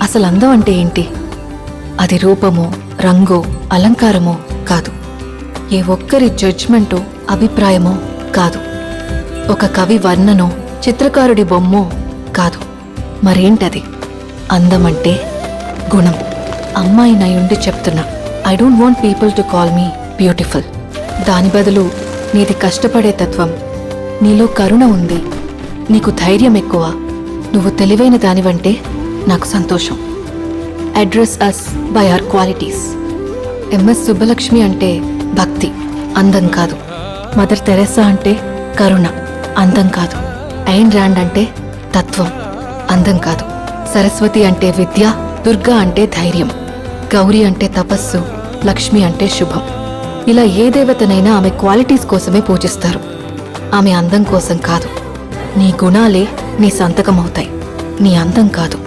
అసలు అందం అంటే ఏంటి? అది రూపమో, రంగో, అలంకారమో కాదు. ఏ ఒక్కరి జడ్జ్మెంటో, అభిప్రాయమో కాదు. ఒక కవి వర్ణనో, చిత్రకారుడి బొమ్మో కాదు. మరేంటది? అందమంటే గుణం. అమ్మాయినయుండి చెప్తున్నా, I don't want people to call me beautiful. దాని బదులు నీది కష్టపడే తత్వం, నీలో కరుణ ఉంది, నీకు ధైర్యం ఎక్కువ, నువ్వు తెలివైన దానివంటే నాకు సంతోషం. Address us by our qualities. MS Subbalakshmi అంటే భక్తి, అందం కాదు. మదర్ తెరెసా అంటే కరుణ, అందం కాదు. ఐన్ ర్యాండ్ అంటే తత్వం, అందం కాదు. సరస్వతి అంటే విద్య, దుర్గా అంటే ధైర్యం, గౌరీ అంటే తపస్సు, లక్ష్మి అంటే శుభం. ఇలా ఏ దేవతనైనా ఆమె క్వాలిటీస్ కోసమే పూజిస్తారు, ఆమె అందం కోసం కాదు. నీ గుణాలే నీ సంతకమవుతాయి, నీ అందం కాదు.